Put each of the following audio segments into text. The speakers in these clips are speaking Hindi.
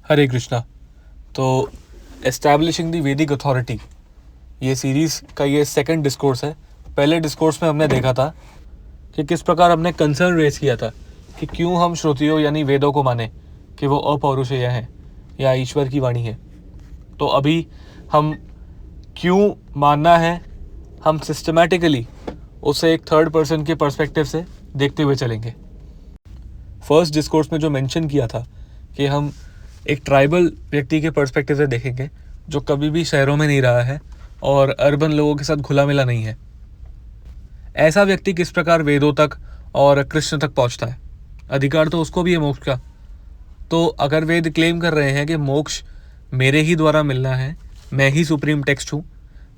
हरे कृष्णा। तो एस्टैब्लिशिंग द वैदिक अथॉरिटी, ये सीरीज़ का ये सेकंड डिस्कोर्स है। पहले डिस्कोर्स में हमने देखा था कि किस प्रकार हमने कंसर्न रेज किया था कि क्यों हम श्रुतियों यानी वेदों को माने कि वो अपौरुषेय हैं या ईश्वर की वाणी है। तो अभी हम क्यों मानना है, हम सिस्टमैटिकली उसे एक थर्ड पर्सन के पर्सपेक्टिव से देखते हुए चलेंगे। फर्स्ट डिस्कोर्स में जो मेंशन किया था कि हम एक ट्राइबल व्यक्ति के पर्सपेक्टिव से देखेंगे जो कभी भी शहरों में नहीं रहा है और अर्बन लोगों के साथ घुला मिला नहीं है। ऐसा व्यक्ति किस प्रकार वेदों तक और कृष्ण तक पहुंचता है। अधिकार तो उसको भी है मोक्ष का। तो अगर वेद क्लेम कर रहे हैं कि मोक्ष मेरे ही द्वारा मिलना है, मैं ही सुप्रीम टेक्स्ट हूँ,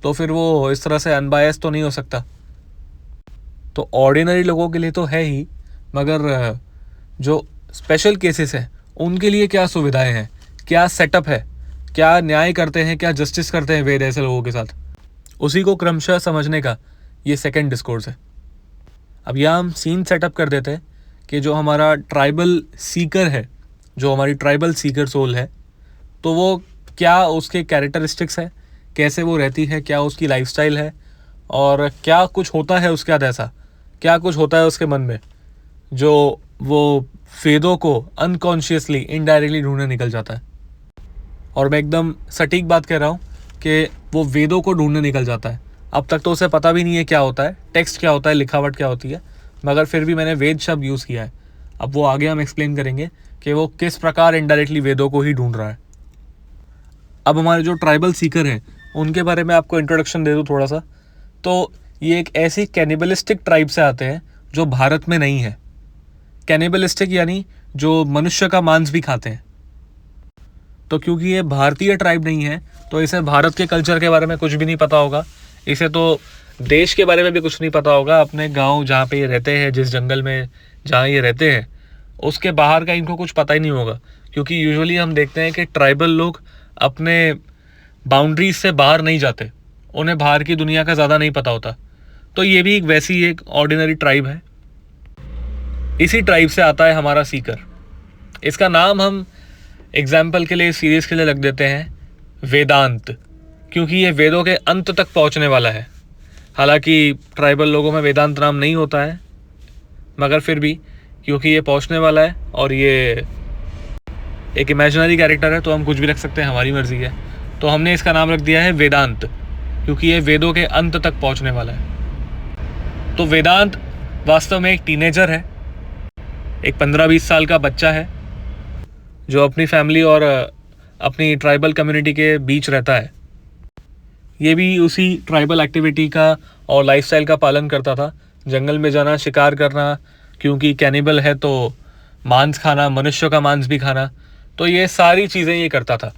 तो फिर वो इस तरह से अनबायस तो नहीं हो सकता। तो ऑर्डिनरी लोगों के लिए तो है ही, मगर जो स्पेशल केसेस हैं उनके लिए क्या सुविधाएं हैं, क्या सेटअप है, क्या न्याय करते हैं, क्या जस्टिस करते हैं वेद ऐसे लोगों के साथ, उसी को क्रमशः समझने का ये सेकंड डिस्कोर्स है। अब यहाँ हम सीन सेटअप कर देते हैं कि जो हमारा ट्राइबल सीकर है, जो हमारी ट्राइबल सीकर सोल है, तो वो क्या उसके कैरेक्टरिस्टिक्स है, कैसे वो रहती है, क्या उसकी लाइफस्टाइल है और क्या कुछ होता है उसके साथ ऐसा, क्या कुछ होता है उसके मन में जो वो वेदों को अनकॉन्शियसली इनडायरेक्टली ढूंढने निकल जाता है। और मैं एकदम सटीक बात कह रहा हूँ कि वो वेदों को ढूंढने निकल जाता है। अब तक तो उसे पता भी नहीं है क्या होता है, टेक्स्ट क्या होता है, लिखावट क्या होती है, मगर फिर भी मैंने वेद शब्द यूज़ किया है। अब वो आगे हम एक्सप्लेन करेंगे कि वो किस प्रकार इनडायरेक्टली वेदों को ही ढूंढ रहा है। अब हमारे जो ट्राइबल सीकर हैं उनके बारे में आपको इंट्रोडक्शन दे दूँ थोड़ा सा। तो ये एक ऐसी कैनिबलिस्टिक ट्राइब से आते हैं जो भारत में नहीं है। कैनिबलिस्टिक यानी जो मनुष्य का मांस भी खाते हैं। तो क्योंकि ये भारतीय ट्राइब नहीं है तो इसे भारत के कल्चर के बारे में कुछ भी नहीं पता होगा, इसे तो देश के बारे में भी कुछ नहीं पता होगा। अपने गांव जहाँ पे ये रहते हैं, जिस जंगल में जहाँ ये रहते हैं, उसके बाहर का इनको कुछ पता ही नहीं होगा। क्योंकि यूजुअली हम देखते हैं कि ट्राइबल लोग अपने बाउंड्रीज से बाहर नहीं जाते, उन्हें बाहर की दुनिया का ज़्यादा नहीं पता होता। तो ये भी एक वैसी एक ऑर्डिनरी ट्राइब है। इसी ट्राइब से आता है हमारा सीकर। इसका नाम हम एग्जाम्पल के लिए, सीरीज के लिए रख देते हैं वेदांत, क्योंकि ये वेदों के अंत तक पहुंचने वाला है। हालांकि ट्राइबल लोगों में वेदांत नाम नहीं होता है, मगर फिर भी क्योंकि ये पहुंचने वाला है और ये एक इमेजिनरी कैरेक्टर है तो हम कुछ भी रख सकते हैं, हमारी मर्जी है। तो हमने इसका नाम रख दिया है वेदांत, क्योंकि ये वेदों के अंत तक पहुंचने वाला है। तो वेदांत वास्तव में एक टीनेजर है, एक 15-20 साल का बच्चा है जो अपनी फैमिली और अपनी ट्राइबल कम्युनिटी के बीच रहता है। ये भी उसी ट्राइबल एक्टिविटी का और लाइफस्टाइल का पालन करता था, जंगल में जाना, शिकार करना, क्योंकि कैनिबल है तो मांस खाना, मनुष्य का मांस भी खाना। तो ये सारी चीज़ें ये करता था।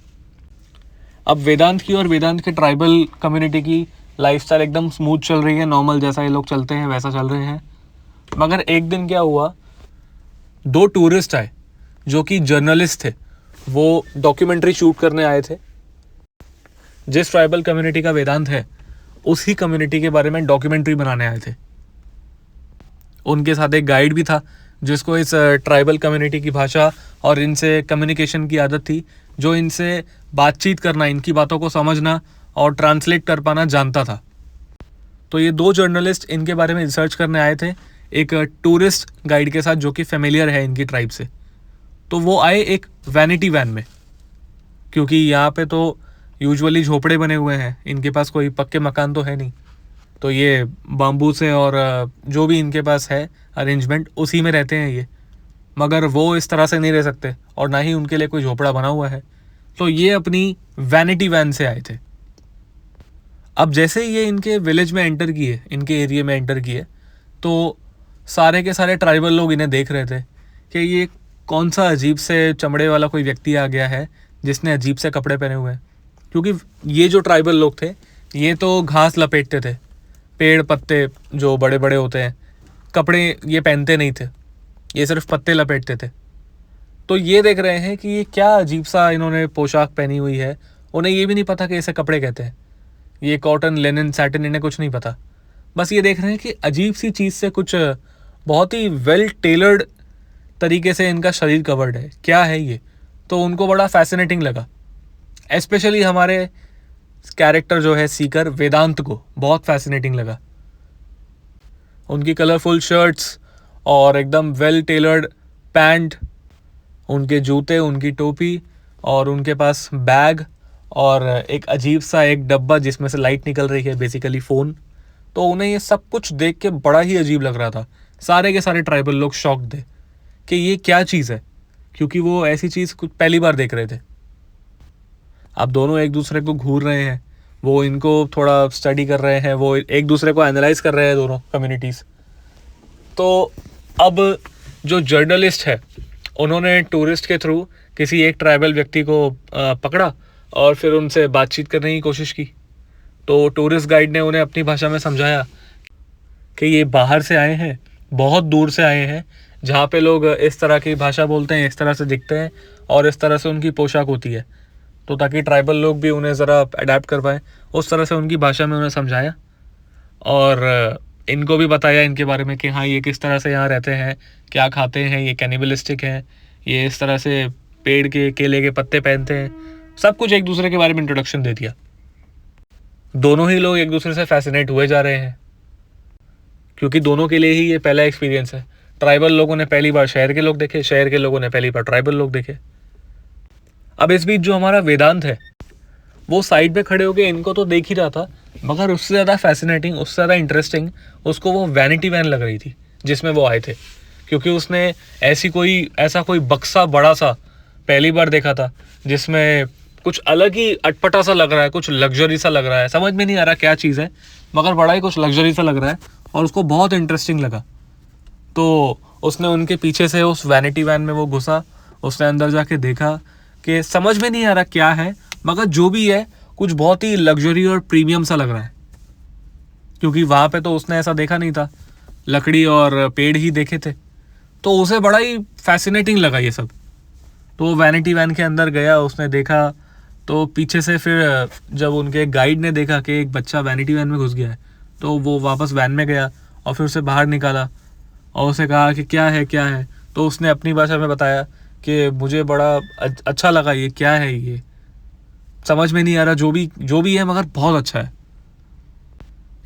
अब वेदांत की और वेदांत के ट्राइबल कम्युनिटी की लाइफस्टाइल एकदम स्मूथ चल रही है, नॉर्मल जैसा ये लोग चलते हैं वैसा चल रहे हैं। मगर एक दिन क्या हुआ, 2 टूरिस्ट आए जो कि जर्नलिस्ट थे। वो डॉक्यूमेंट्री शूट करने आए थे। जिस ट्राइबल कम्युनिटी का वेदांत है उसी कम्युनिटी के बारे में डॉक्यूमेंट्री बनाने आए थे। उनके साथ एक गाइड भी था जिसको इस ट्राइबल कम्युनिटी की भाषा और इनसे कम्युनिकेशन की आदत थी, जो इनसे बातचीत करना, इनकी बातों को समझना और ट्रांसलेट कर पाना जानता था। तो ये 2 जर्नलिस्ट इनके बारे में रिसर्च करने आए थे एक टूरिस्ट गाइड के साथ जो कि फेमिलियर है इनकी ट्राइब से। तो वो आए एक वैनिटी वैन में, क्योंकि यहाँ पे तो यूजुअली झोपड़े बने हुए हैं, इनके पास कोई पक्के मकान तो है नहीं। तो ये बाम्बू से और जो भी इनके पास है अरेंजमेंट, उसी में रहते हैं ये। मगर वो इस तरह से नहीं रह सकते और ना ही उनके लिए कोई झोपड़ा बना हुआ है। तो ये अपनी वैनिटी वैन से आए थे। अब जैसे ही ये इनके विलेज में एंटर किए, इनके एरिया में एंटर किए, तो सारे के सारे ट्राइबल लोग इन्हें देख रहे थे कि ये कौन सा अजीब से चमड़े वाला कोई व्यक्ति आ गया है जिसने अजीब से कपड़े पहने हुए हैं। क्योंकि ये जो ट्राइबल लोग थे ये तो घास लपेटते थे, पेड़ पत्ते जो बड़े बड़े होते हैं, कपड़े ये पहनते नहीं थे, ये सिर्फ पत्ते लपेटते थे। तो ये देख रहे हैं कि ये क्या अजीब सा इन्होंने पोशाक पहनी हुई है। उन्हें ये भी नहीं पता कि इसे कपड़े कहते हैं, ये कॉटन, लिनन, सैटिन, इन्हें कुछ नहीं पता। बस ये देख रहे हैं कि अजीब सी चीज़ से कुछ बहुत ही वेल टेलर्ड तरीके से इनका शरीर कवर्ड है, क्या है ये। तो उनको बड़ा फैसिनेटिंग लगा। स्पेशली हमारे कैरेक्टर जो है सीकर, वेदांत को बहुत फैसिनेटिंग लगा। उनकी कलरफुल शर्ट्स और एकदम वेल टेलर्ड पैंट, उनके जूते, उनकी टोपी और उनके पास बैग और एक अजीब सा एक डब्बा जिसमें से लाइट निकल रही है, बेसिकली फ़ोन। तो उन्हें ये सब कुछ देख के बड़ा ही अजीब लग रहा था। सारे के सारे ट्राइबल लोग शॉक्ड थे कि ये क्या चीज़ है, क्योंकि वो ऐसी चीज़ कुछ पहली बार देख रहे थे। अब दोनों एक दूसरे को घूर रहे हैं, वो इनको थोड़ा स्टडी कर रहे हैं, वो एक दूसरे को एनालाइज कर रहे हैं, दोनों कम्युनिटीज़। तो अब जो जर्नलिस्ट है उन्होंने टूरिस्ट के थ्रू किसी एक ट्राइबल व्यक्ति को पकड़ा और फिर उनसे बातचीत करने की कोशिश की। तो टूरिस्ट गाइड ने उन्हें अपनी भाषा में समझाया कि ये बाहर से आए हैं, बहुत दूर से आए हैं, जहाँ पे लोग इस तरह की भाषा बोलते हैं, इस तरह से दिखते हैं और इस तरह से उनकी पोशाक होती है। तो ताकि ट्राइबल लोग भी उन्हें ज़रा अडेप्ट कर पाएँ, उस तरह से उनकी भाषा में उन्हें समझाया और इनको भी बताया इनके बारे में कि हाँ ये किस तरह से यहाँ रहते हैं, क्या खाते हैं, ये कैनिबलिस्टिक हैं, ये इस तरह से पेड़ के केले के पत्ते पहनते हैं, सब कुछ एक दूसरे के बारे में इंट्रोडक्शन दे दिया। दोनों ही लोग एक दूसरे से फैसिनेट हुए जा रहे हैं, क्योंकि दोनों के लिए ही ये पहला एक्सपीरियंस है। ट्राइबल लोगों ने पहली बार शहर के लोग देखे, शहर के लोगों ने पहली बार ट्राइबल लोग देखे। अब इस बीच जो हमारा वेदांत है वो साइड पे खड़े होके इनको तो देख ही रहा था, मगर उससे ज़्यादा फैसिनेटिंग, उससे ज़्यादा इंटरेस्टिंग उसको वो वैनिटी वैन लग रही थी जिसमें वो आए थे, क्योंकि उसने ऐसा कोई बक्सा बड़ा सा पहली बार देखा था जिसमें कुछ अलग ही अटपटा सा लग रहा है, कुछ लग्जरी सा लग रहा है, समझ में नहीं आ रहा क्या चीज़ है, मगर बड़ा ही कुछ लग्जरी सा लग रहा है और उसको बहुत इंटरेस्टिंग लगा। तो उसने उनके पीछे से उस वैनिटी वैन में वो घुसा, उसने अंदर जाके देखा कि समझ में नहीं आ रहा क्या है, मगर जो भी है कुछ बहुत ही लग्जरी और प्रीमियम सा लग रहा है, क्योंकि वहाँ पे तो उसने ऐसा देखा नहीं था, लकड़ी और पेड़ ही देखे थे। तो उसे बड़ा ही फैसिनेटिंग लगा ये सब। तो वो वैनिटी वैन के अंदर गया, उसने देखा, तो पीछे से फिर जब उनके गाइड ने देखा कि एक बच्चा वैनिटी वैन में घुस गया है, तो वो वापस वैन में गया और फिर उसे बाहर निकाला और उसे कहा कि क्या है। तो उसने अपनी भाषा में बताया कि मुझे बड़ा अच्छा लगा, ये क्या है, ये समझ में नहीं आ रहा, जो भी है, मगर बहुत अच्छा है।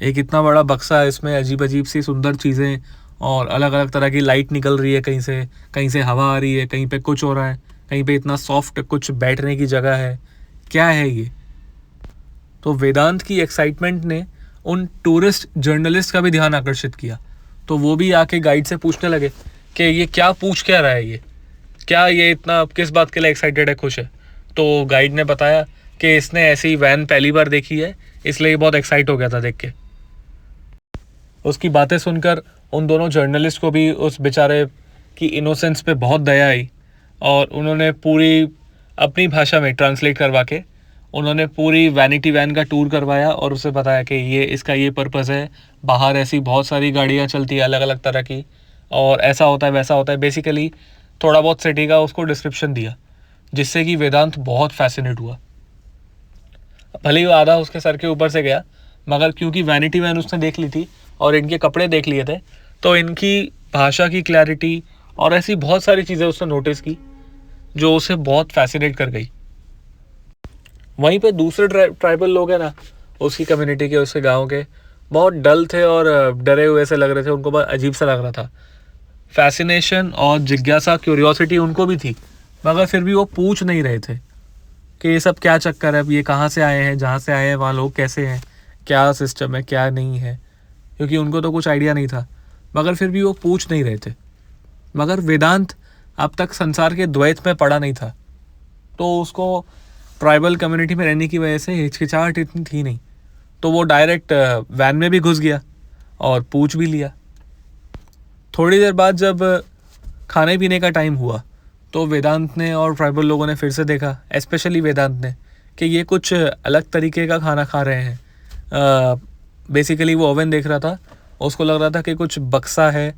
एक इतना बड़ा बक्सा है, इसमें अजीब अजीब सी सुंदर चीज़ें और अलग अलग तरह की लाइट निकल रही है, कहीं से हवा आ रही है, कहीं पे कुछ हो रहा है, कहीं पे इतना सॉफ्ट कुछ बैठने की जगह है, क्या है ये। तो वेदांत की एक्साइटमेंट ने उन टूरिस्ट जर्नलिस्ट का भी ध्यान आकर्षित किया। तो वो भी आके गाइड से पूछने लगे कि ये क्या पूछ क्या रहा है, ये क्या, ये इतना किस बात के लिए एक्साइटेड है, खुश है। तो गाइड ने बताया कि इसने ऐसी वैन पहली बार देखी है, इसलिए बहुत एक्साइट हो गया था देख के। उसकी बातें सुनकर उन दोनों जर्नलिस्ट को भी उस बेचारे की इनोसेंस पे बहुत दया आई और उन्होंने पूरी अपनी भाषा में ट्रांसलेट करवा के उन्होंने पूरी वैनिटी वैन का टूर करवाया और उसे बताया कि इसका ये पर्पज़ है, बाहर ऐसी बहुत सारी गाड़ियाँ चलती है अलग अलग तरह की और ऐसा होता है वैसा होता है, बेसिकली थोड़ा बहुत सिटी का उसको डिस्क्रिप्शन दिया, जिससे कि वेदांत बहुत फैसिनेट हुआ। भले ही आधा उसके सर के ऊपर से गया, मगर क्योंकि वैनिटी वैन उसने देख ली थी और इनके कपड़े देख लिए थे, तो इनकी भाषा की क्लैरिटी और ऐसी बहुत सारी चीज़ें उसने नोटिस की जो उसे बहुत फैसिनेट कर गई। वहीं पे दूसरे ट्राइबल लोग हैं ना, उसकी कम्युनिटी के, उसके गांव के, बहुत डल थे और डरे हुए से लग रहे थे, उनको बहुत अजीब सा लग रहा था। फैसिनेशन और जिज्ञासा, क्यूरियोसिटी उनको भी थी, मगर फिर भी वो पूछ नहीं रहे थे कि ये सब क्या चक्कर है, ये कहाँ से आए हैं, जहाँ से आए हैं वहाँ लोग कैसे हैं, क्या सिस्टम है, क्या नहीं है, क्योंकि उनको तो कुछ आइडिया नहीं था, मगर फिर भी वो पूछ नहीं रहे थे। मगर वेदांत अब तक संसार के द्वैत में पड़ा नहीं था, तो उसको ट्राइबल कम्युनिटी में रहने की वजह से हिचकिचाहट इतनी थी नहीं, तो वो डायरेक्ट वैन में भी घुस गया और पूछ भी लिया। थोड़ी देर बाद जब खाने पीने का टाइम हुआ तो वेदांत ने और ट्राइबल लोगों ने फिर से देखा, स्पेशली वेदांत ने, कि ये कुछ अलग तरीके का खाना खा रहे हैं। बेसिकली वो ओवन देख रहा था, उसको लग रहा था कि कुछ बक्सा है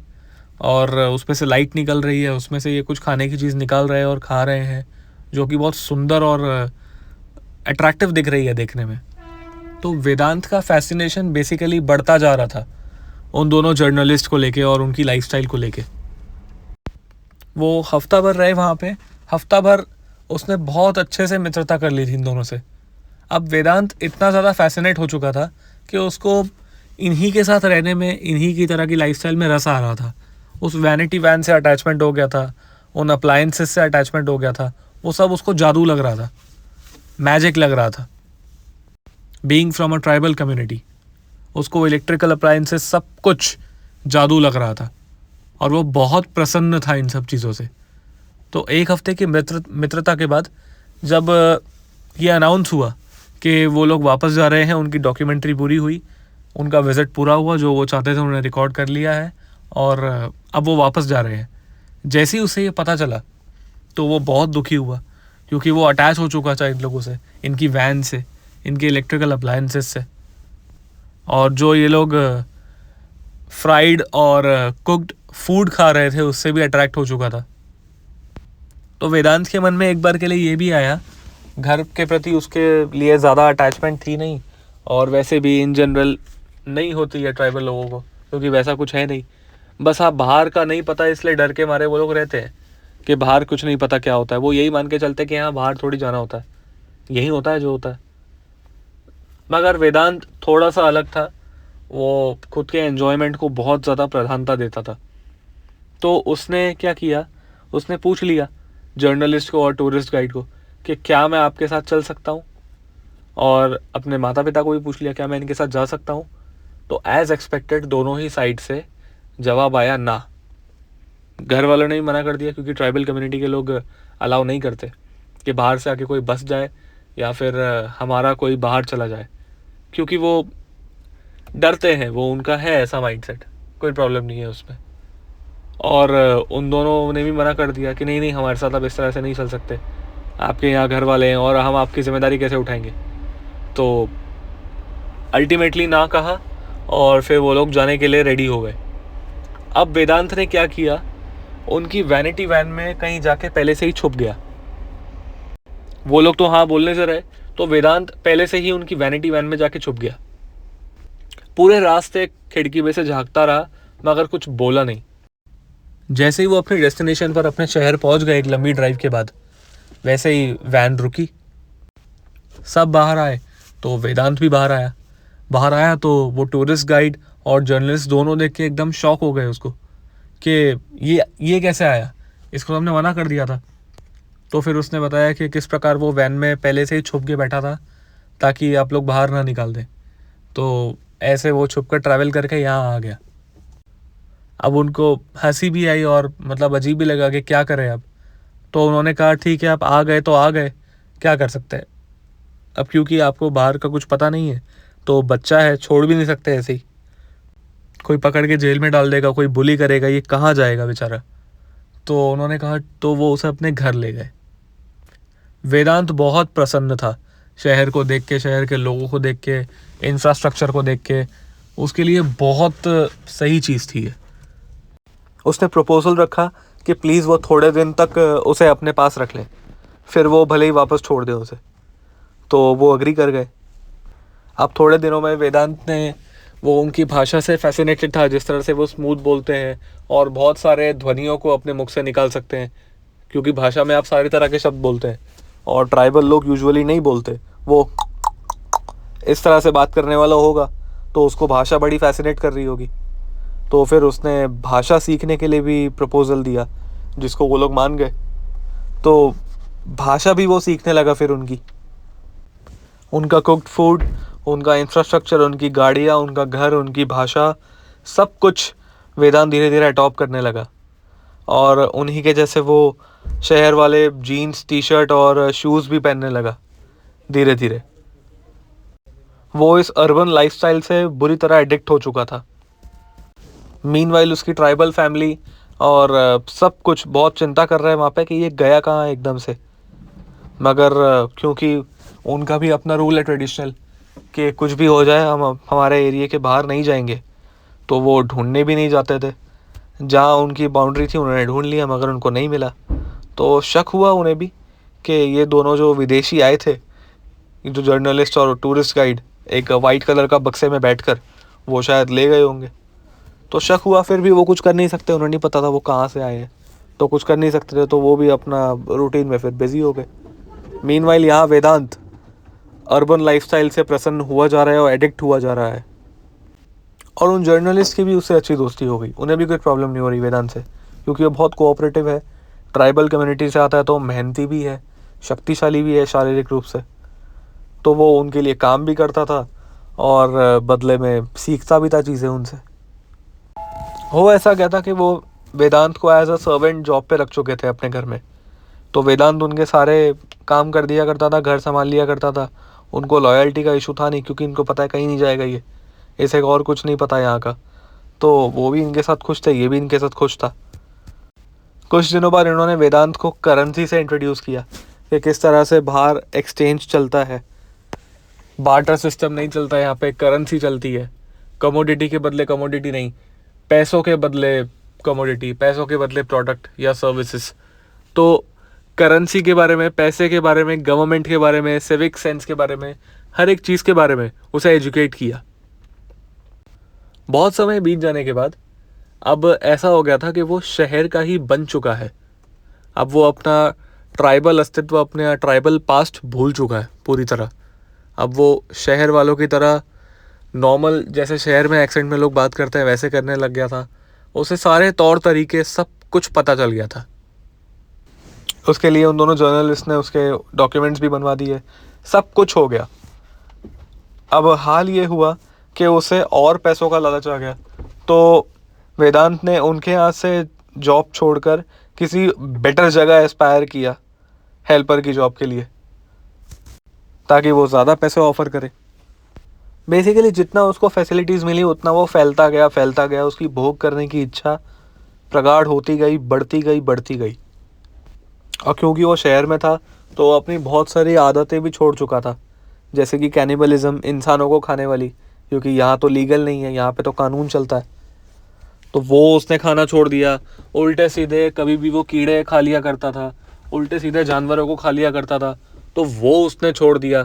और उसमें से लाइट निकल रही है, उसमें से ये कुछ खाने की चीज़ निकाल रहे हैं और खा रहे हैं, जो कि बहुत सुंदर और अट्रैक्टिव दिख रही है देखने में। तो वेदांत का फैसिनेशन बेसिकली बढ़ता जा रहा था उन दोनों जर्नलिस्ट को लेके और उनकी लाइफस्टाइल को लेके। वो हफ्ता भर रहे वहाँ पे, हफ्ता भर उसने बहुत अच्छे से मित्रता कर ली थी इन दोनों से। अब वेदांत इतना ज़्यादा फैसिनेट हो चुका था कि उसको इन्हीं के साथ रहने में, इन्हीं की तरह की लाइफस्टाइल में रस आ रहा था। उस वैनिटी वैन से अटैचमेंट हो गया था, उन अप्लायंसेस से अटैचमेंट हो गया था। वो सब उसको जादू लग रहा था, मैजिक लग रहा था। Being from a tribal community, उसको इलेक्ट्रिकल अप्लायंसेस सब कुछ जादू लग रहा था और वो बहुत प्रसन्न था इन सब चीज़ों से। तो एक हफ्ते की मित्रता के बाद जब ये अनाउंस हुआ कि वो लोग वापस जा रहे हैं, उनकी डॉक्यूमेंट्री पूरी हुई, उनका विज़िट पूरा हुआ, जो वो चाहते थे उन्होंने रिकॉर्ड कर लिया है और अब वो वापस जा रहे हैं। जैसे ही उसे ये पता चला तो वो बहुत दुखी हुआ, क्योंकि वो अटैच हो चुका था इन लोगों से, इनकी वैन से, इनके इलेक्ट्रिकल अप्लायंसेस से। और जो ये लोग फ्राइड और कुक्ड फूड खा रहे थे उससे भी अट्रैक्ट हो चुका था। तो वेदांत के मन में एक बार के लिए ये भी आया, घर के प्रति उसके लिए ज़्यादा अटैचमेंट थी नहीं, और वैसे भी इन जनरल नहीं होती है ट्राइबल लोगों को, क्योंकि वैसा कुछ है नहीं। बस आप बाहर का नहीं पता इसलिए डर के मारे वो लोग रहते हैं कि बाहर कुछ नहीं पता क्या होता है। वो यही मान के चलते कि हाँ बाहर थोड़ी जाना होता है, यही होता है जो होता है। मगर वेदांत थोड़ा सा अलग था, वो खुद के एन्जॉयमेंट को बहुत ज़्यादा प्रधानता देता था। तो उसने क्या किया, उसने पूछ लिया जर्नलिस्ट को और टूरिस्ट गाइड को कि क्या मैं आपके साथ चल सकता हूँ, और अपने माता पिता को भी पूछ लिया क्या मैं इनके साथ जा सकता हूँ। तो एज एक्सपेक्टेड दोनों ही साइड से जवाब आया ना। घर वालों ने भी मना कर दिया, क्योंकि ट्राइबल कम्युनिटी के लोग अलाउ नहीं करते कि बाहर से आके कोई बस जाए या फिर हमारा कोई बाहर चला जाए, क्योंकि वो डरते हैं, वो उनका है ऐसा माइंडसेट, कोई प्रॉब्लम नहीं है उसमें। और उन दोनों ने भी मना कर दिया कि नहीं नहीं हमारे साथ आप इस तरह से नहीं चल सकते, आपके यहाँ घर वाले हैं और हम आपकी ज़िम्मेदारी कैसे उठाएंगे। तो अल्टीमेटली ना कहा और फिर वो लोग जाने के लिए रेडी हो गए। अब वेदांत ने क्या किया, उनकी वैनिटी वैन में कहीं जाके पहले से ही छुप गया। वो लोग तो हाँ बोलने से रहे, तो वेदांत पहले से ही उनकी वैनिटी वैन में जाके छुप गया। पूरे रास्ते खिड़की में से झांकता रहा मगर कुछ बोला नहीं। जैसे ही वो अपने डेस्टिनेशन पर, अपने शहर पहुंच गए एक लंबी ड्राइव के बाद, वैसे ही वैन रुकी, सब बाहर आए, तो वेदांत भी बाहर आया। बाहर आया तो वो टूरिस्ट गाइड और जर्नलिस्ट दोनों देख के एकदम शॉक हो गए उसको कि ये कैसे आया, इसको हमने मना कर दिया था। तो फिर उसने बताया कि किस प्रकार वो वैन में पहले से ही छुप के बैठा था ताकि आप लोग बाहर ना निकाल दें। तो ऐसे वो छुप कर ट्रैवल करके यहाँ आ गया। अब उनको हंसी भी आई और मतलब अजीब भी लगा कि क्या करें अब। तो उन्होंने कहा ठीक है आप आ गए तो आ गए, क्या कर सकते हैं अब, क्योंकि आपको बाहर का कुछ पता नहीं है, तो बच्चा है, छोड़ भी नहीं सकते ऐसे ही, कोई पकड़ के जेल में डाल देगा, कोई बुली करेगा, ये कहाँ जाएगा बेचारा। तो उन्होंने कहा, तो वो उसे अपने घर ले गए। वेदांत बहुत प्रसन्न था शहर को देख के, शहर के लोगों को देख के, इंफ्रास्ट्रक्चर को देख के, उसके लिए बहुत सही चीज़ थी ये। उसने प्रपोजल रखा कि प्लीज़ वो थोड़े दिन तक उसे अपने पास रख ले, फिर वो भले ही वापस छोड़ दे उसे। तो वो अग्री कर गए। अब थोड़े दिनों में वेदांत ने, वो उनकी भाषा से फैसिनेटेड था, जिस तरह से वो स्मूथ बोलते हैं और बहुत सारे ध्वनियों को अपने मुख से निकाल सकते हैं, क्योंकि भाषा में आप सारी तरह के शब्द बोलते हैं और ट्राइबल लोग यूजुअली नहीं बोलते। वो इस तरह से बात करने वाला होगा तो उसको भाषा बड़ी फैसिनेट कर रही होगी। तो फिर उसने भाषा सीखने के लिए भी प्रपोजल दिया, जिसको वो लोग मान गए। तो भाषा भी वो सीखने लगा फिर उनकी, उनका कुक्ड फूड, उनका इंफ्रास्ट्रक्चर, उनकी गाड़ियाँ, उनका घर, उनकी भाषा, सब कुछ वेदांत धीरे धीरे अडॉप्ट करने लगा। और उन्हीं के जैसे वो शहर वाले जीन्स, टी शर्ट और शूज़ भी पहनने लगा धीरे धीरे। वो इस अर्बन लाइफस्टाइल से बुरी तरह एडिक्ट हो चुका था। मीनवाइल उसकी ट्राइबल फैमिली और सब कुछ बहुत चिंता कर रहे हैं वहाँ पे कि ये गया कहाँ है एकदम से। मगर क्योंकि उनका भी अपना रूल है ट्रेडिशनल कि कुछ भी हो जाए हम हमारे एरिया के बाहर नहीं जाएंगे, तो वो ढूंढने भी नहीं जाते थे। जहाँ उनकी बाउंड्री थी उन्होंने ढूंढ लिया, मगर उनको नहीं मिला। तो शक हुआ उन्हें भी कि ये दोनों जो विदेशी आए थे, जो जर्नलिस्ट और टूरिस्ट गाइड, एक वाइट कलर का बक्से में बैठकर, वो शायद ले गए होंगे। तो शक हुआ, फिर भी वो कुछ कर नहीं सकते, उन्हें नहीं पता था वो कहाँ से आए हैं। तो कुछ कर नहीं सकते थे, तो वो भी अपना रूटीन में फिर बिजी हो गए। मीनवाइल यहाँ वेदांत अर्बन लाइफस्टाइल से प्रसन्न हुआ जा रहा है और एडिक्ट हुआ जा रहा है। और उन जर्नलिस्ट की भी उससे अच्छी दोस्ती हो गई, उन्हें भी कोई प्रॉब्लम नहीं हो रही वेदांत से, क्योंकि वो बहुत कोऑपरेटिव है, ट्राइबल कम्युनिटी से आता है, तो मेहनती भी है, शक्तिशाली भी है शारीरिक रूप से। तो वो उनके लिए काम भी करता था और बदले में सीखता भी था चीज़ें उनसे। हो ऐसा कहता कि वो वेदांत को एज अ सर्वेंट जॉब पे रख चुके थे अपने घर में। तो वेदांत उनके सारे काम कर दिया करता था, घर संभाल लिया करता था। उनको लॉयल्टी का इशू था नहीं, क्योंकि इनको पता है कहीं नहीं जाएगा ये, इसे और कुछ नहीं पता यहाँ का। तो वो भी इनके साथ खुश थे, ये भी इनके साथ खुश था। कुछ दिनों बाद इन्होंने वेदांत को करेंसी से इंट्रोड्यूस किया कि किस तरह से बाहर एक्सचेंज चलता है, बार्टर सिस्टम नहीं चलता यहाँ पे, करेंसी चलती है। कमोडिटी के बदले कमोडिटी नहीं, पैसों के बदले कमोडिटी, पैसों के बदले प्रोडक्ट या सर्विसेज। तो करेंसी के बारे में, पैसे के बारे में, गवर्नमेंट के बारे में, सिविक सेंस के बारे में, हर एक चीज़ के बारे में उसे एजुकेट किया। बहुत समय बीत जाने के बाद अब ऐसा हो गया था कि वो शहर का ही बन चुका है। अब वो अपना ट्राइबल अस्तित्व, अपने ट्राइबल पास्ट भूल चुका है पूरी तरह। अब वो शहर वालों की तरह नॉर्मल, जैसे शहर में एक्सेंट में लोग बात करते हैं वैसे करने लग गया था। उसे सारे तौर तरीके सब कुछ पता चल गया था। उसके लिए उन दोनों जर्नलिस्ट ने उसके डॉक्यूमेंट्स भी बनवा दिए, सब कुछ हो गया। अब हाल ये हुआ कि उसे और पैसों का लालच आ गया, तो वेदांत ने उनके यहाँ से जॉब छोड़कर किसी बेटर जगह एस्पायर किया हेल्पर की जॉब के लिए, ताकि वो ज़्यादा पैसे ऑफर करे। बेसिकली जितना उसको फैसिलिटीज़ मिली उतना वो फैलता गया, उसकी भोग करने की इच्छा प्रगाढ़ होती गई, बढ़ती गई, बढ़ती गई। और क्योंकि वो शहर में था तो अपनी बहुत सारी आदतें भी छोड़ चुका था, जैसे कि कैनिबलिज्म, इंसानों को खाने वाली, क्योंकि यहाँ तो लीगल नहीं है, यहाँ पे तो कानून चलता है। तो वो उसने खाना छोड़ दिया। उल्टे सीधे कभी भी वो कीड़े खा लिया करता था, उल्टे सीधे जानवरों को खा लिया करता था, तो वो उसने छोड़ दिया,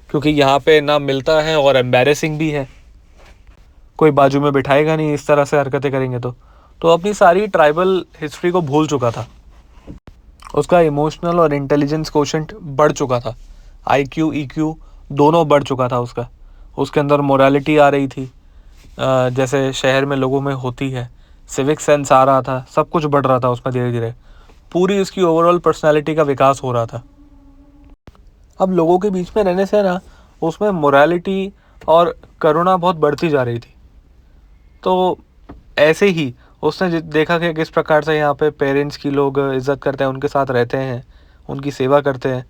क्योंकि यहाँ पे ना मिलता है और एम्बैरेसिंग भी है, कोई बाजू में बिठाएगा नहीं इस तरह से हरकतें करेंगे तो अपनी सारी ट्राइबल हिस्ट्री को भूल चुका था। उसका इमोशनल और इंटेलिजेंस कोशेंट बढ़ चुका था, IQ EQ दोनों बढ़ चुका था उसका। उसके अंदर मोरालिटी आ रही थी, जैसे शहर में लोगों में होती है, सिविक सेंस आ रहा था, सब कुछ बढ़ रहा था उसमें धीरे धीरे। पूरी उसकी ओवरऑल पर्सनालिटी का विकास हो रहा था। अब लोगों के बीच में रहने से ना उसमें मोरालिटी और करुणा बहुत बढ़ती जा रही थी। तो ऐसे ही उसने देखा कि किस प्रकार से यहाँ पे पेरेंट्स की लोग इज़्ज़त करते हैं, उनके साथ रहते हैं, उनकी सेवा करते हैं।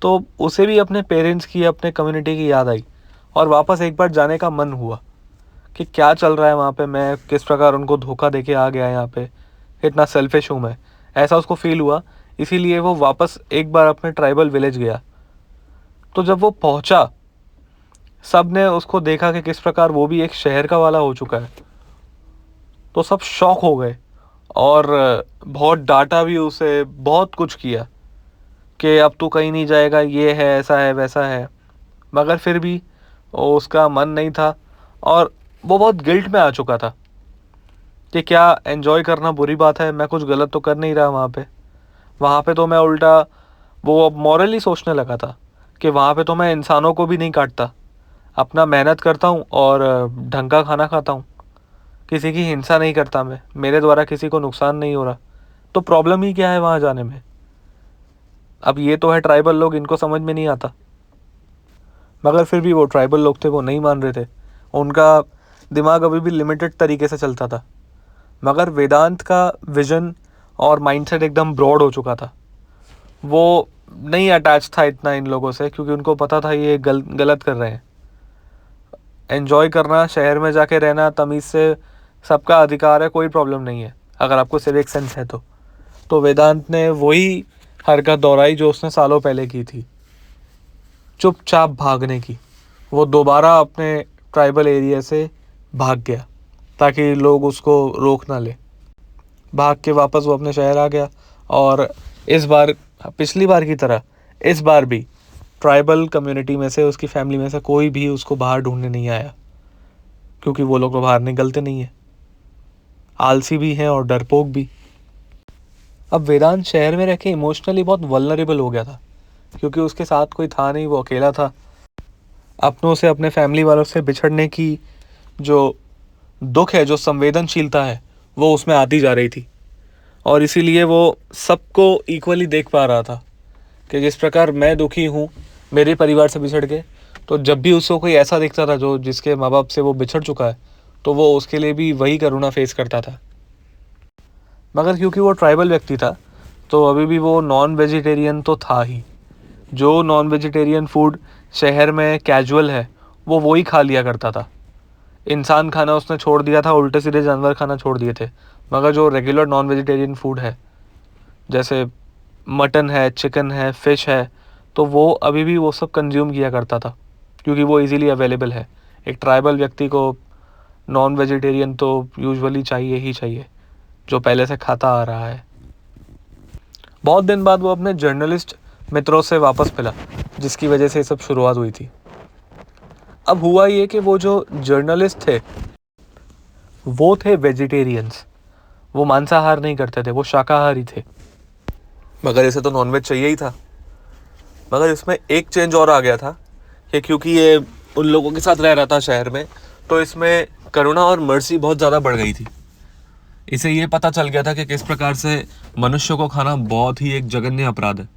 तो उसे भी अपने पेरेंट्स की, अपने कम्युनिटी की याद आई और वापस एक बार जाने का मन हुआ कि क्या चल रहा है वहाँ पे, मैं किस प्रकार उनको धोखा देके आ गया यहाँ पे, इतना सेल्फिश हूँ मैं, ऐसा उसको फील हुआ। इसीलिए वो वापस एक बार अपने ट्राइबल विलेज गया। तो जब वो पहुँचा, सब ने उसको देखा कि किस प्रकार वो भी एक शहर का वाला हो चुका है, तो सब शॉक हो गए और बहुत डांटा भी उसे, बहुत कुछ किया कि अब तू कहीं नहीं जाएगा, ये है, ऐसा है, वैसा है। मगर फिर भी उसका मन नहीं था और वो बहुत गिल्ट में आ चुका था कि क्या एंजॉय करना बुरी बात है, मैं कुछ गलत तो कर नहीं रहा वहाँ पे तो मैं उल्टा वो अब मॉरली सोचने लगा था कि वहाँ पे तो मैं इंसानों को भी नहीं काटता, अपना मेहनत करता हूँ और ढंग का खाना खाता हूँ, किसी की हिंसा नहीं करता मैं, मेरे द्वारा किसी को नुकसान नहीं हो रहा, तो प्रॉब्लम ही क्या है वहाँ जाने में। अब ये तो है ट्राइबल लोग, इनको समझ में नहीं आता। मगर फिर भी वो ट्राइबल लोग थे, वो नहीं मान रहे थे, उनका दिमाग अभी भी लिमिटेड तरीके से चलता था। मगर वेदांत का विजन और माइंडसेट एकदम ब्रॉड हो चुका था। वो नहीं अटैच था इतना इन लोगों से, क्योंकि उनको पता था ये गलत कर रहे हैं। एन्जॉय करना, शहर में जाके रहना तमीज़ से, सबका अधिकार है, कोई प्रॉब्लम नहीं है अगर आपको सिविक सेंस है तो वेदांत ने वही हरकत दोहराई जो उसने सालों पहले की थी, चुपचाप भागने की। वो दोबारा अपने ट्राइबल एरिया से भाग गया ताकि लोग उसको रोक ना ले। भाग के वापस वो अपने शहर आ गया और इस बार, पिछली बार की तरह इस बार भी ट्राइबल कम्युनिटी में से, उसकी फैमिली में से कोई भी उसको बाहर ढूंढने नहीं आया, क्योंकि वो लोग तो बाहर निकलते नहीं हैं, आलसी भी हैं और डरपोक भी। अब वेदांत शहर में रह के इमोशनली बहुत वल्नरेबल हो गया था, क्योंकि उसके साथ कोई था नहीं, वो अकेला था। अपनों से, अपने फैमिली वालों से बिछड़ने की जो दुख है, जो संवेदनशीलता है, वो उसमें आती जा रही थी। और इसीलिए वो सबको इक्वली देख पा रहा था कि जिस प्रकार मैं दुखी हूँ मेरे परिवार से बिछड़ के, तो जब भी उसको कोई ऐसा दिखता था जो जिसके माँ बाप से वो बिछड़ चुका है, तो वो उसके लिए भी वही करुणा फेस करता था। मगर क्योंकि वो ट्राइबल व्यक्ति था, तो अभी भी वो नॉन वेजिटेरियन तो था ही। जो नॉन वेजिटेरियन फूड शहर में कैजुअल है, वो वही खा लिया करता था। इंसान खाना उसने छोड़ दिया था, उल्टे सीधे जानवर खाना छोड़ दिए थे। मगर जो रेगुलर नॉन वेजिटेरियन फूड है, जैसे मटन है, चिकन है, फ़िश है, तो वो अभी भी वो सब कंज्यूम किया करता था, क्योंकि वो इजीली अवेलेबल है। एक ट्राइबल व्यक्ति को नॉन वेजिटेरियन तो यूजुअली चाहिए ही चाहिए, जो पहले से खाता आ रहा है। बहुत दिन बाद वो अपने जर्नलिस्ट मित्रों से वापस मिला, जिसकी वजह से ये सब शुरुआत हुई थी। अब हुआ ये कि वो जो जर्नलिस्ट थे वो थे वेजिटेरियंस। वो मांसाहार नहीं करते थे, वो शाकाहारी थे। मगर इसे तो नॉनवेज चाहिए ही था। मगर इसमें एक चेंज और आ गया था कि क्योंकि ये उन लोगों के साथ रह रहा था शहर में, तो इसमें करुणा और मर्सी बहुत ज़्यादा बढ़ गई थी। इसे ये पता चल गया था कि किस प्रकार से मनुष्य को खाना बहुत ही एक जघन्य अपराध है,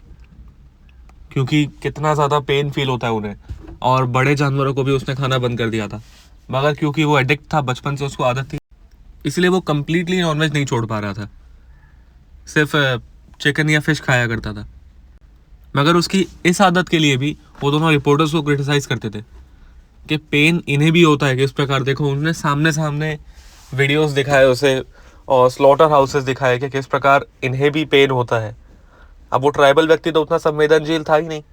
क्योंकि कितना ज़्यादा पेन फील होता है उन्हें। और बड़े जानवरों को भी उसने खाना बंद कर दिया था। मगर क्योंकि वो एडिक्ट था, बचपन से उसको आदत थी, इसलिए वो कम्प्लीटली नॉनवेज नहीं छोड़ पा रहा था, सिर्फ चिकन या फिश खाया करता था। मगर उसकी इस आदत के लिए भी वो दोनों रिपोर्टर्स को क्रिटिसाइज करते थे कि पेन इन्हें भी होता है। कि इस प्रकार देखो, उन्होंने सामने सामने वीडियोस दिखाए उसे, और स्लॉटर हाउसेस दिखाए कि किस प्रकार इन्हें भी पेन होता है। अब वो ट्राइबल व्यक्ति तो उतना संवेदनशील था ही नहीं,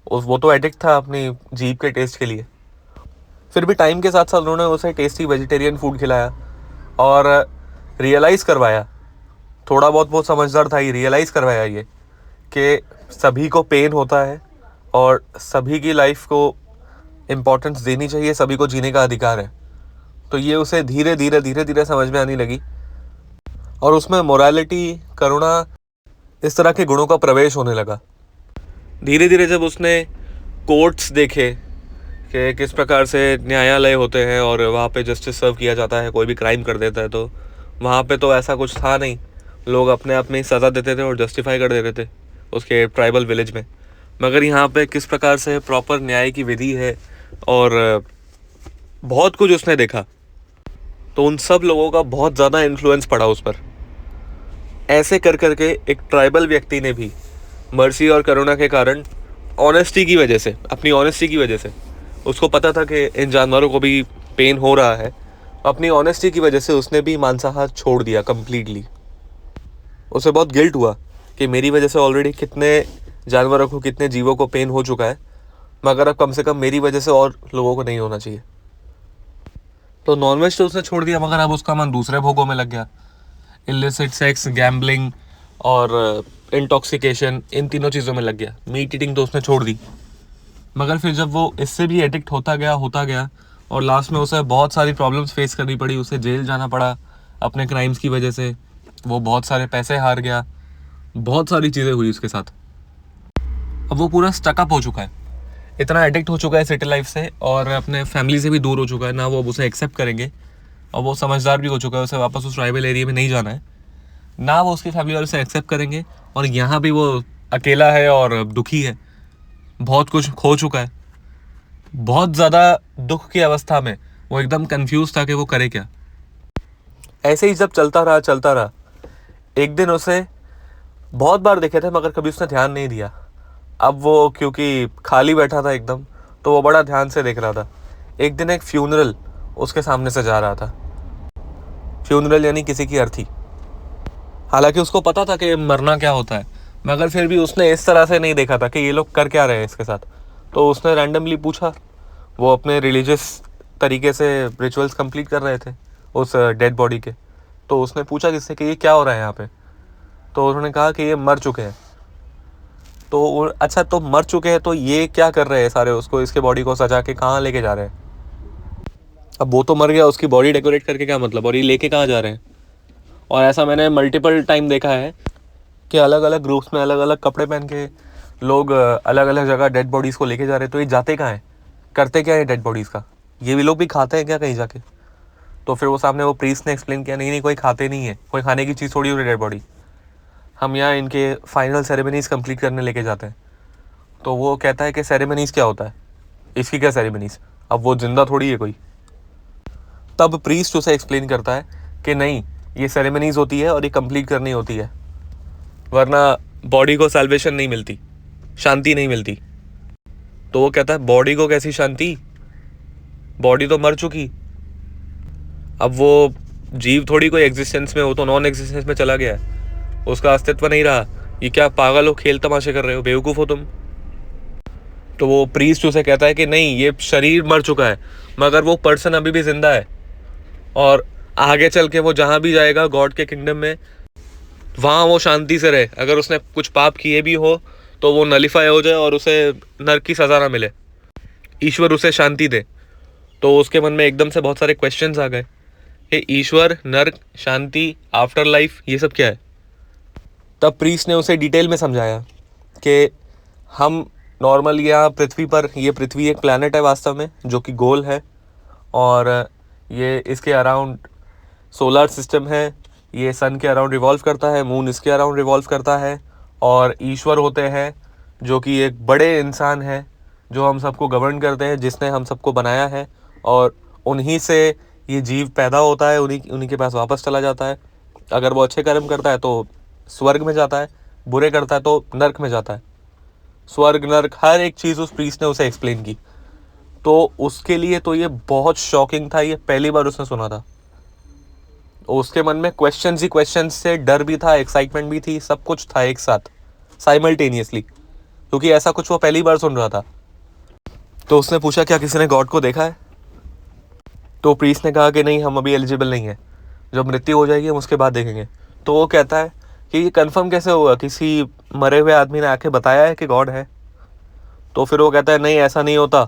वो तो एडिक्ट था अपनी जीभ के टेस्ट के लिए। फिर भी टाइम के साथ साथ उन्होंने उसे टेस्टी वेजिटेरियन फूड खिलाया और रियलाइज़ करवाया, थोड़ा बहुत वो समझदार था, ही रियलाइज़ करवाया ये कि सभी को पेन होता है और सभी की लाइफ को इम्पोर्टेंस देनी चाहिए, सभी को जीने का अधिकार है। तो ये उसे धीरे धीरे समझ में आने लगी, और उसमें मोरालिटी, करुणा, इस तरह के गुणों का प्रवेश होने लगा। धीरे धीरे जब उसने कोर्ट्स देखे कि किस प्रकार से न्यायालय होते हैं और वहाँ पे जस्टिस सर्व किया जाता है, कोई भी क्राइम कर देता है तो वहाँ पे तो ऐसा कुछ था नहीं, लोग अपने आप में ही सज़ा देते थे और जस्टिफाई कर देते थे उसके ट्राइबल विलेज में। मगर यहाँ पे किस प्रकार से प्रॉपर न्याय की विधि है, और बहुत कुछ उसने देखा, तो उन सब लोगों का बहुत ज़्यादा इन्फ्लुएंस पड़ा उस पर। ऐसे कर करके एक ट्राइबल व्यक्ति ने भी मर्सी और करुणा के कारण, ऑनेस्टी की वजह से, अपनी ऑनेस्टी की वजह से, उसको पता था कि इन जानवरों को भी पेन हो रहा है, अपनी ऑनेस्टी की वजह से उसने भी मांसाहार छोड़ दिया कम्प्लीटली। उसे बहुत गिल्ट हुआ कि मेरी वजह से ऑलरेडी कितने जानवरों को, कितने जीवों को पेन हो चुका है, मगर अब कम से कम मेरी वजह से और लोगों को नहीं होना चाहिए। तो नॉनवेज तो उसने छोड़ दिया, मगर अब उसका मन दूसरे भोगों में लग गया। इलिसिट सेक्स, गैम्बलिंग और इंटॉक्सिकेशन, इन तीनों चीज़ों में लग गया। मीट ईटिंग तो उसने छोड़ दी। मगर फिर जब वो इससे भी एडिक्ट होता गया और लास्ट में उसे बहुत सारी प्रॉब्लम्स फेस करनी पड़ी, उसे जेल जाना पड़ा अपने क्राइम्स की वजह से, वो बहुत सारे पैसे हार गया, बहुत सारी चीज़ें हुई उसके साथ। अब वो पूरा स्टकअप हो चुका है, इतना एडिक्ट हो चुका है सिटी लाइफ से, और अपने फैमिली से भी दूर हो चुका है। ना वो अब उसे एक्सेप्ट करेंगे, और वो समझदार भी हो चुका है, उसे वापस उस ट्राइबल एरिया में नहीं जाना है। ना वो उसकी फैमिली वाले उसे एक्सेप्ट करेंगे, और यहाँ भी वो अकेला है और दुखी है, बहुत कुछ खो चुका है। बहुत ज़्यादा दुख की अवस्था में वो एकदम कंफ्यूज था कि वो करे क्या। ऐसे ही जब चलता रहा, एक दिन उसे बहुत बार देखे थे मगर कभी उसने ध्यान नहीं दिया। अब वो क्योंकि खाली बैठा था एकदम, तो वो बड़ा ध्यान से देख रहा था। एक दिन एक फ्यूनरल उसके सामने से जा रहा था। फ्यूनरल यानी किसी की अर्थी। हालांकि उसको पता था कि मरना क्या होता है, मगर फिर भी उसने इस तरह से नहीं देखा था कि ये लोग कर क्या रहे हैं इसके साथ। तो उसने रैंडमली पूछा, वो अपने रिलीजियस तरीके से रिचुअल्स कंप्लीट कर रहे थे उस डेड बॉडी के। तो उसने पूछा किससे कि ये क्या हो रहा है यहाँ पे। तो उन्होंने कहा कि ये मर चुके हैं। तो अच्छा, तो मर चुके हैं तो ये क्या कर रहे हैं सारे, उसको, इसके बॉडी को सजा के कहाँ लेके जा रहे हैं। अब वो तो मर गया, उसकी बॉडी डेकोरेट करके क्या मतलब, और ये लेके कहाँ जा रहे हैं। और ऐसा मैंने मल्टीपल टाइम देखा है कि अलग अलग ग्रुप्स में अलग अलग कपड़े पहन के लोग अलग अलग जगह डेड बॉडीज़ को लेके जा रहे हैं। तो ये जाते कहाँ हैं, करते क्या है डेड बॉडीज़ का, ये भी लोग भी खाते हैं क्या कहीं जाके? तो फिर वो सामने वो प्रीस्ट ने एक्सप्लेन किया, नहीं नहीं कोई खाते नहीं है, कोई खाने की चीज़ थोड़ी हो रही डेड बॉडी, हम यहाँ इनके फाइनल सेरेमनीज़ कंप्लीट करने लेके जाते हैं। तो वो कहता है कि सेरेमनीज़ क्या होता है, इसकी क्या सेरेमनीज़, अब वो जिंदा थोड़ी है कोई। तब प्रीस्ट उसे एक्सप्लेन करता है कि नहीं, ये सेरेमनीज़ होती है और ये कंप्लीट करनी होती है, वरना बॉडी को सैल्वेशन नहीं मिलती, शांति नहीं मिलती। तो वो कहता है बॉडी को कैसी शांति, बॉडी तो मर चुकी, अब वो जीव थोड़ी कोई एग्जिस्टेंस में, हो तो नॉन एग्जिस्टेंस में चला गया, उसका अस्तित्व नहीं रहा। ये क्या पागल हो, खेल तमाशे कर रहे हो, बेवकूफ़ हो तुम। तो वो प्रीस्ट उसे कहता है कि नहीं, ये शरीर मर चुका है मगर वो पर्सन अभी भी जिंदा है, और आगे चल के वो जहाँ भी जाएगा गॉड के किंगडम में, वहाँ वो शांति से रहे। अगर उसने कुछ पाप किए भी हो तो वो नलिफाई हो जाए और उसे नरक की सज़ा ना मिले, ईश्वर उसे शांति दे। तो उसके मन में एकदम से बहुत सारे क्वेश्चंस आ गए कि ईश्वर, नर्क, शांति, आफ्टर लाइफ, ये सब क्या है। तब प्रीस्ट ने उसे डिटेल में समझाया कि हम नॉर्मल यहाँ पृथ्वी पर, ये पृथ्वी एक प्लैनेट है वास्तव में जो कि गोल है, और ये इसके अराउंड सोलर सिस्टम है, ये सन के अराउंड रिवॉल्व करता है, मून इसके अराउंड रिवॉल्व करता है, और ईश्वर होते हैं जो कि एक बड़े इंसान है जो हम सबको गवर्न करते हैं, जिसने हम सबको बनाया है, और उन्हीं से ये जीव पैदा होता है, उन्हीं के पास वापस चला जाता है। अगर वो अच्छे कर्म करता है तो स्वर्ग में जाता है, बुरे करता है तो नर्क में जाता है। स्वर्ग, नर्क, हर एक चीज़ उस प्रीस्ट ने उसे एक्सप्लेन की। तो उसके लिए तो ये बहुत शॉकिंग था, ये पहली बार उसने सुना था। उसके मन में क्वेश्चंस ही क्वेश्चंस से, डर भी था, एक्साइटमेंट भी थी, सब कुछ था एक साथ साइमल्टेनियसली, क्योंकि ऐसा कुछ वो पहली बार सुन रहा था। तो उसने पूछा क्या किसी ने गॉड को देखा है? तो प्रीस्ट ने कहा कि नहीं, हम अभी एलिजिबल नहीं है, जब मृत्यु हो जाएगी हम उसके बाद देखेंगे। तो वो कहता है कि ये कंफर्म कैसे होगा, किसी मरे हुए आदमी ने आके बताया है कि गॉड है? तो फिर वो कहता है नहीं, ऐसा नहीं होता,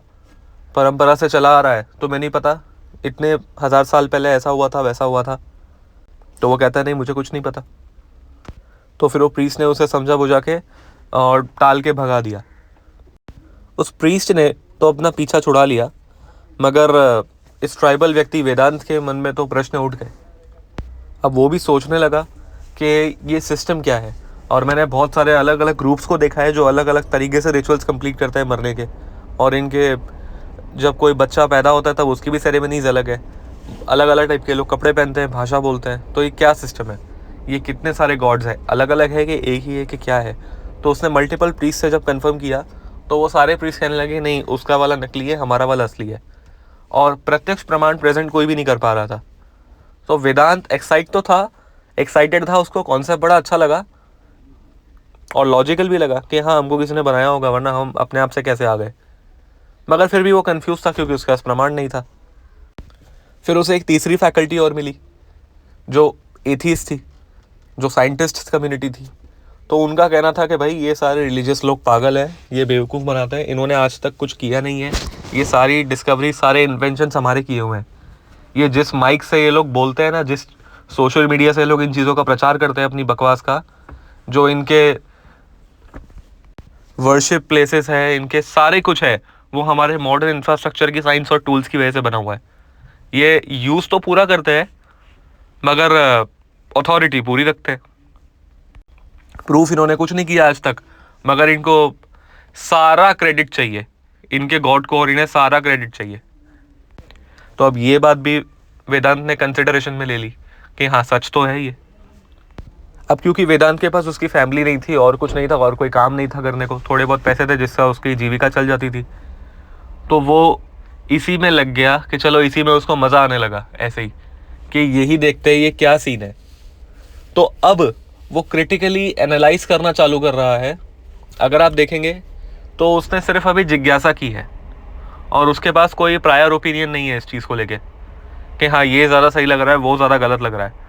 परंपरा से चला आ रहा है, तुम्हें नहीं पता इतने 1000 साल पहले ऐसा हुआ था, वैसा हुआ था? तो वो कहता है नहीं, मुझे कुछ नहीं पता। तो फिर वो प्रीस्ट ने उसे समझा बुझा के और टाल के भगा दिया। उस प्रीस्ट ने तो अपना पीछा छुड़ा लिया, मगर इस ट्राइबल व्यक्ति वेदांत के मन में तो प्रश्न उठ गए। अब वो भी सोचने लगा कि ये सिस्टम क्या है। और मैंने बहुत सारे अलग अलग ग्रुप्स को देखा है जो अलग अलग तरीके से रिचुअल्स कंप्लीट करते हैं मरने के, और इनके जब कोई बच्चा पैदा होता है तब उसकी भी सेरेमनीज अलग है, अलग अलग टाइप के लोग कपड़े पहनते हैं, भाषा बोलते हैं। तो ये क्या सिस्टम है, ये कितने सारे गॉड्स हैं, अलग अलग है कि एक ही है कि क्या है? तो उसने मल्टीपल प्रीस्ट से जब कंफर्म किया तो वो सारे प्रीस्ट कहने लगे नहीं, उसका वाला नकली है, हमारा वाला असली है, और प्रत्यक्ष प्रमाण प्रेजेंट कोई भी नहीं कर पा रहा था। तो वेदांत एक्साइटेड था, उसको कॉन्सेप्ट बड़ा अच्छा लगा और लॉजिकल भी लगा कि हाँ, हमको किसी ने बनाया होगा, वरना हम अपने आप से कैसे आ गए। मगर फिर भी वो कंफ्यूज था क्योंकि उसके पास प्रमाण नहीं था। फिर उसे एक तीसरी फैकल्टी और मिली जो एथीस्ट थी, जो साइंटिस्ट कम्युनिटी थी। तो उनका कहना था कि भाई ये सारे रिलीजियस लोग पागल हैं, ये बेवकूफ़ बनाते हैं, इन्होंने आज तक कुछ किया नहीं है, ये सारी डिस्कवरी, सारे इन्वेंशन हमारे किए हुए हैं। ये जिस माइक से ये लोग बोलते हैं ना, जिस सोशल मीडिया से लोग इन चीज़ों का प्रचार करते हैं अपनी बकवास का, जो इनके वर्शिप प्लेसेस है, इनके सारे कुछ है, वो हमारे मॉडर्न इंफ्रास्ट्रक्चर की, साइंस और टूल्स की वजह से बना हुआ है। ये यूज़ तो पूरा करते हैं मगर अथॉरिटी पूरी रखते हैं। प्रूफ इन्होंने कुछ नहीं किया आज तक, मगर इनको सारा क्रेडिट चाहिए, इनके गॉड को, और इन्हें सारा क्रेडिट चाहिए। तो अब ये बात भी वेदांत ने कंसिडरेशन में ले ली कि हाँ, सच तो है ये। अब क्योंकि वेदांत के पास उसकी फैमिली नहीं थी और कुछ नहीं था और कोई काम नहीं था करने को, थोड़े बहुत पैसे थे जिससे उसकी जीविका चल जाती थी, तो वो इसी में लग गया कि चलो इसी में उसको मज़ा आने लगा ऐसे ही कि यही देखते हैं ये क्या सीन है। तो अब वो क्रिटिकली एनालाइज करना चालू कर रहा है। अगर आप देखेंगे तो उसने सिर्फ अभी जिज्ञासा की है और उसके पास कोई प्रायर ओपिनियन नहीं है इस चीज़ को लेके कि हाँ, ये ज़्यादा सही लग रहा है, वो ज़्यादा गलत लग रहा है।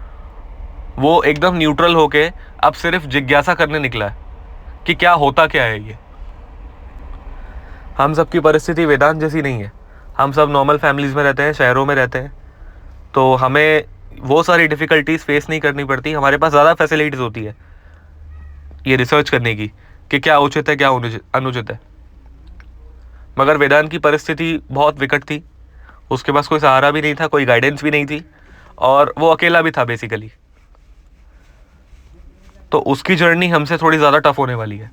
वो एकदम न्यूट्रल होके अब सिर्फ जिज्ञासा करने निकला है कि क्या होता क्या है ये। हम सब की परिस्थिति वेदांत जैसी नहीं है, हम सब नॉर्मल फैमिलीज़ में रहते हैं, शहरों में रहते हैं, तो हमें वो सारी डिफ़िकल्टीज फेस नहीं करनी पड़ती, हमारे पास ज़्यादा फैसिलिटीज़ होती है ये रिसर्च करने की कि क्या उचित है क्या अनुचित है। मगर वेदांत की परिस्थिति बहुत विकट थी, उसके पास कोई सहारा भी नहीं था, कोई गाइडेंस भी नहीं थी, और वो अकेला भी था बेसिकली। तो उसकी जर्नी हमसे थोड़ी ज़्यादा टफ होने वाली है,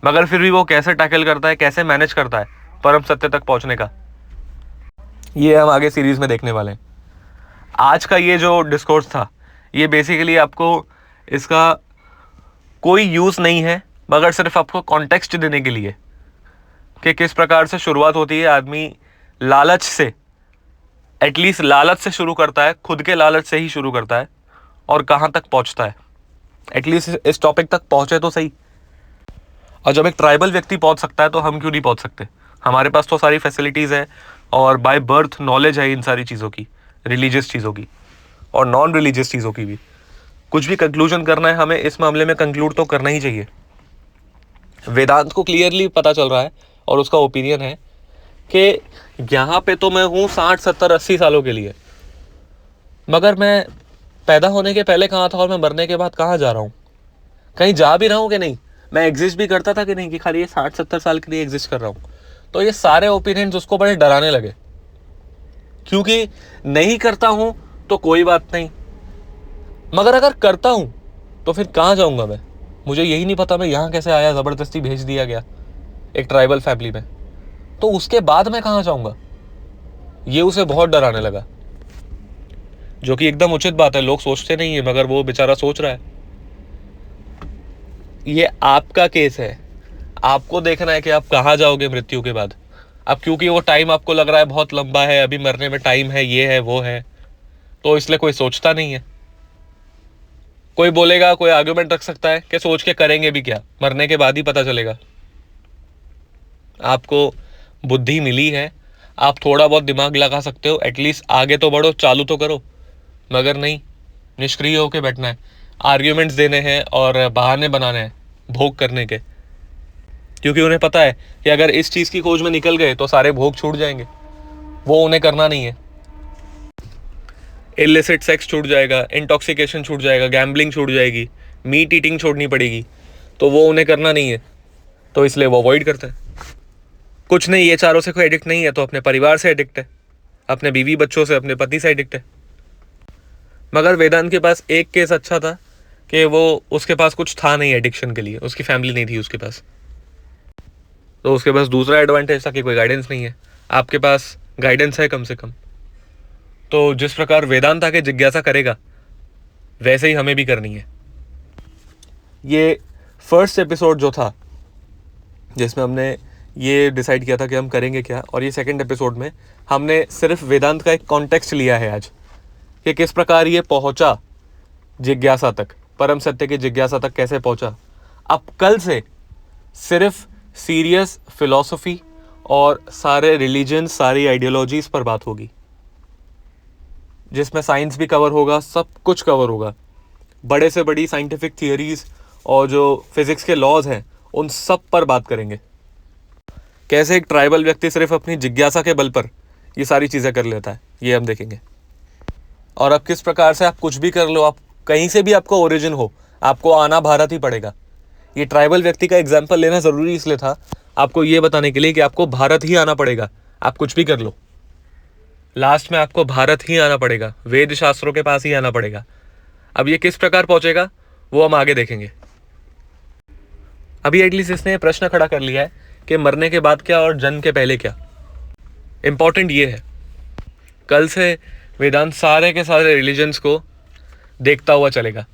मगर फिर भी वो कैसे टैकल करता है, कैसे मैनेज करता है परम सत्य तक पहुंचने का, ये हम आगे सीरीज में देखने वाले हैं। आज का ये जो डिस्कोर्स था, ये बेसिकली आपको इसका कोई यूज़ नहीं है, मगर सिर्फ आपको कॉन्टेक्स्ट देने के लिए कि किस प्रकार से शुरुआत होती है। आदमी लालच से, एटलीस्ट लालच से शुरू करता है, खुद के लालच से ही शुरू करता है, और कहाँ तक पहुँचता है, एटलीस्ट इस टॉपिक तक पहुँचे तो सही। और जब एक ट्राइबल व्यक्ति पहुँच सकता है तो हम क्यों नहीं पहुँच सकते? हमारे पास तो सारी फैसिलिटीज़ है, और बाय बर्थ नॉलेज है इन सारी चीज़ों की, रिलीजियस चीज़ों की और नॉन रिलीजियस चीज़ों की भी। कुछ भी कंक्लूजन करना है हमें इस मामले में, कंक्लूड तो करना ही चाहिए। वेदांत को क्लियरली पता चल रहा है और उसका ओपिनियन है कि यहाँ पे तो मैं हूँ 60, 70, 80 सालों के लिए, मगर मैं पैदा होने के पहले कहाँ था और मैं मरने के बाद कहाँ जा रहा हूँ? कहीं जा भी रहा हूँ कि नहीं? मैं एग्जिस्ट भी करता था कि नहीं, कि खाली ये 60, 70 साल के लिए एग्जिस्ट कर रहा हूँ? तो ये सारे ओपिनियंस उसको बड़े डराने लगे, क्योंकि नहीं करता हूँ तो कोई बात नहीं, मगर अगर करता हूँ तो फिर कहाँ जाऊँगा मैं? मुझे यही नहीं पता मैं यहाँ कैसे आया, ज़बरदस्ती भेज दिया गया एक ट्राइबल फैमिली में, तो उसके बाद मैं कहाँ जाऊँगा? ये उसे बहुत डराने लगा, जो कि एकदम उचित बात है। लोग सोचते नहीं है, मगर वो बेचारा सोच रहा है। ये आपका केस है, आपको देखना है कि आप कहाँ जाओगे मृत्यु के बाद। अब क्योंकि वो टाइम आपको लग रहा है बहुत लंबा है, अभी मरने में टाइम है, ये है वो है, तो इसलिए कोई सोचता नहीं है। कोई बोलेगा, कोई आर्गुमेंट रख सकता है कि सोच के करेंगे भी क्या, मरने के बाद ही पता चलेगा। आपको बुद्धि मिली है, आप थोड़ा बहुत दिमाग लगा सकते हो, एटलीस्ट आगे तो बढ़ो, चालू तो करो, मगर नहीं, निष्क्रिय होकर बैठना है, आर्ग्यूमेंट्स देने हैं और बहाने बनाने हैं भोग करने के, क्योंकि उन्हें पता है कि अगर इस चीज़ की खोज में निकल गए तो सारे भोग छूट जाएंगे। वो उन्हें करना नहीं है। इलिसिट सेक्स छूट जाएगा, इंटॉक्सिकेशन छूट जाएगा, गैम्बलिंग छूट जाएगी, मीट ईटिंग छोड़नी पड़ेगी, तो वो उन्हें करना नहीं है, तो इसलिए वो अवॉइड करता है। कुछ नहीं, ये चारों से कोई एडिक्ट नहीं है तो अपने परिवार से एडिक्ट है, अपने बीवी बच्चों से, अपने पति से एडिक्ट है। मगर वेदांत के पास एक केस अच्छा था कि वो, उसके पास कुछ था नहीं एडिक्शन के लिए, उसकी फैमिली नहीं थी उसके पास, तो उसके पास दूसरा एडवांटेज था कि कोई गाइडेंस नहीं है। आपके पास गाइडेंस है कम से कम। तो जिस प्रकार वेदांत आके जिज्ञासा करेगा, वैसे ही हमें भी करनी है। ये फर्स्ट एपिसोड जो था, जिसमें हमने ये डिसाइड किया था कि हम करेंगे क्या, और ये सेकंड एपिसोड में हमने सिर्फ वेदांत का एक कॉन्टेक्स्ट लिया है आज, कि किस प्रकार ये पहुंचा जिज्ञासा तक, परम सत्य की जिज्ञासा तक कैसे पहुंचा। अब कल से सिर्फ सीरियस फिलॉसफी और सारे रिलीजन, सारी आइडियोलॉजीज पर बात होगी, जिसमें साइंस भी कवर होगा, सब कुछ कवर होगा। बड़े से बड़ी साइंटिफिक थियरीज और जो फिजिक्स के लॉज हैं, उन सब पर बात करेंगे। कैसे एक ट्राइबल व्यक्ति सिर्फ अपनी जिज्ञासा के बल पर ये सारी चीज़ें कर लेता है, ये हम देखेंगे। और अब किस प्रकार से आप कुछ भी कर लो, आप कहीं से भी आपको ओरिजिन हो, आपको आना भारत ही पड़ेगा। ये ट्राइबल व्यक्ति का एग्जाम्पल लेना ज़रूरी इसलिए था, आपको ये बताने के लिए कि आपको भारत ही आना पड़ेगा। आप कुछ भी कर लो, लास्ट में आपको भारत ही आना पड़ेगा, वेद शास्त्रों के पास ही आना पड़ेगा। अब ये किस प्रकार पहुंचेगा वो हम आगे देखेंगे। अभी एटलीस्ट इसने प्रश्न खड़ा कर लिया है कि मरने के बाद क्या और जन्म के पहले क्या। इंपॉर्टेंट ये है, कल से वेदांत सारे के सारे रिलीजन्स को देखता हुआ चलेगा।